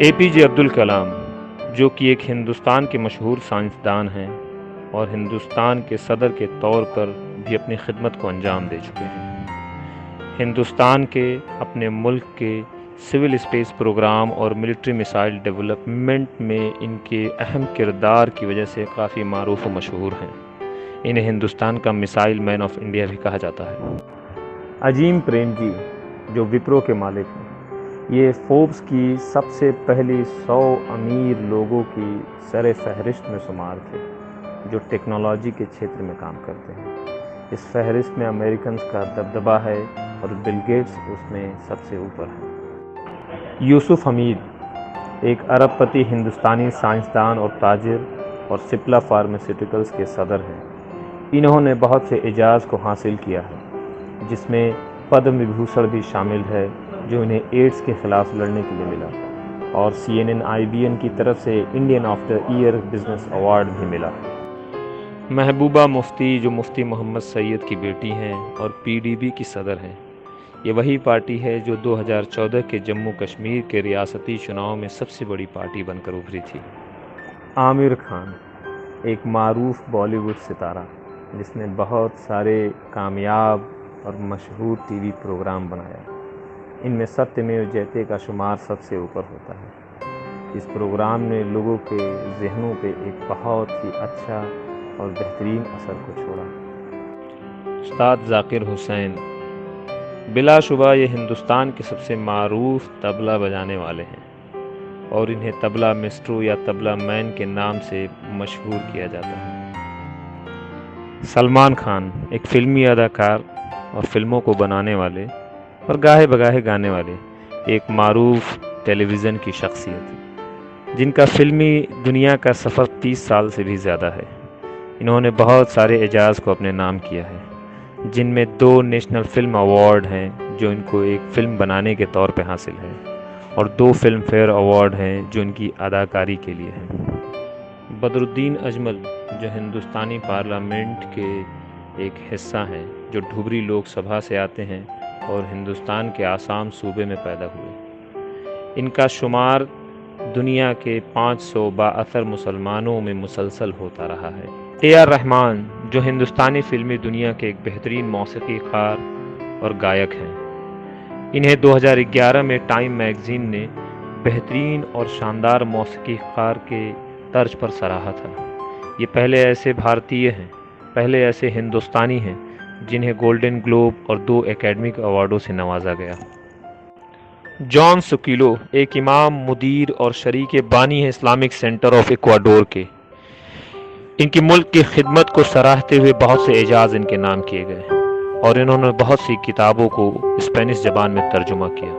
APJ Abdul Kalam, جو کہ ایک ہندوستان کے مشہور سائنسدان ہیں اور ہندوستان کے صدر کے طور پر بھی اپنی خدمت کو انجام دے چکے ہیں۔ ہندوستان کے اپنے ملک کے سول اسپیس پروگرام اور ملٹری میسائل ڈیولپمنٹ میں ان کے اہم کردار کی وجہ سے کافی معروف و مشہور ہیں۔ انہیں ہندوستان کا میسائل مین آف انڈیا بھی کہا جاتا ہے۔ عظیم پریم جی، جو وپرو کے مالک ہیں، یہ فوربس کی سب سے پہلی 100 امیر لوگوں کی سر فہرست میں شمار تھے جو ٹیکنالوجی کے چھیتر میں کام کرتے ہیں۔ اس فہرست میں امریکنز کا دبدبہ ہے اور بل گیٹس اس میں سب سے اوپر ہے۔ یوسف حمید ایک ارب پتی ہندوستانی سائنسدان اور تاجر اور سپلا فارماسیوٹیکلز کے صدر ہیں۔ انہوں نے بہت سے اعزاز کو حاصل کیا ہے، جس میں پدم وبھوشن بھی شامل ہے جو انہیں ایڈز کے خلاف لڑنے کے لیے ملا، اور CNN IBN کی طرف سے Indian of the year business award بھی ملا۔ محبوبہ مفتی، جو مفتی محمد سعید کی بیٹی ہیں اور PDB کی صدر ہیں، یہ وہی پارٹی ہے جو 2014 کے جموں کشمیر کے ریاستی چناؤ میں سب سے بڑی پارٹی بن کر ابھری تھی۔ عامر خان ایک معروف بالی ووڈ ستارہ جس نے بہت سارے کامیاب اور مشہور TV پروگرام بنایا۔ ان میں ستیہ جیتے کا شمار سب سے اوپر ہوتا ہے۔ اس پروگرام نے لوگوں کے ذہنوں پہ ایک بہت ہی اچھا اور بہترین اثر کو چھوڑا۔ استاد ذاکر حسین بلا شبہ یہ ہندوستان کے سب سے معروف طبلہ بجانے والے ہیں اور انہیں طبلہ میسٹرو یا طبلہ مین کے نام سے مشہور کیا جاتا ہے۔ سلمان خان ایک فلمی اداکار اور فلموں کو بنانے والے اور گاہے بگاہے گانے والے ایک معروف ٹیلی ویژن کی شخصیت، جن کا فلمی دنیا کا سفر 30 سال سے بھی زیادہ ہے۔ انہوں نے بہت سارے اعزاز کو اپنے نام کیا ہے، جن میں 2 نیشنل فلم ایوارڈ ہیں جو ان کو ایک فلم بنانے کے طور پہ حاصل ہے، اور 2 فلم فیئر ایوارڈ ہیں جو ان کی اداکاری کے لیے ہیں۔ بدر الدین اجمل، جو ہندوستانی پارلیمنٹ کے ایک حصہ ہیں، جو ڈھبری لوک سبھا سے آتے ہیں اور ہندوستان کے آسام صوبے میں پیدا ہوئے۔ ان کا شمار دنیا کے 500 بااثر مسلمانوں میں مسلسل ہوتا رہا ہے۔ AR رحمان، جو ہندوستانی فلمی دنیا کے ایک بہترین موسیقی کار اور گائک ہیں۔ انہیں 2011 میں ٹائم میگزین نے بہترین اور شاندار موسیقی کار کے طرز پر سراہا تھا۔ یہ پہلے ایسے ہندوستانی ہیں جنہیں گولڈن گلوب اور 2 اکیڈمک ایوارڈوں سے نوازا گیا۔ جان سکیلو ایک امام، مدیر اور شریک بانی ہیں اسلامک سینٹر آف ایکواڈور کے۔ ان کی ملک کی خدمت کو سراہتے ہوئے بہت سے اعزاز ان کے نام کیے گئے اور انہوں نے بہت سی کتابوں کو اسپینش زبان میں ترجمہ کیا۔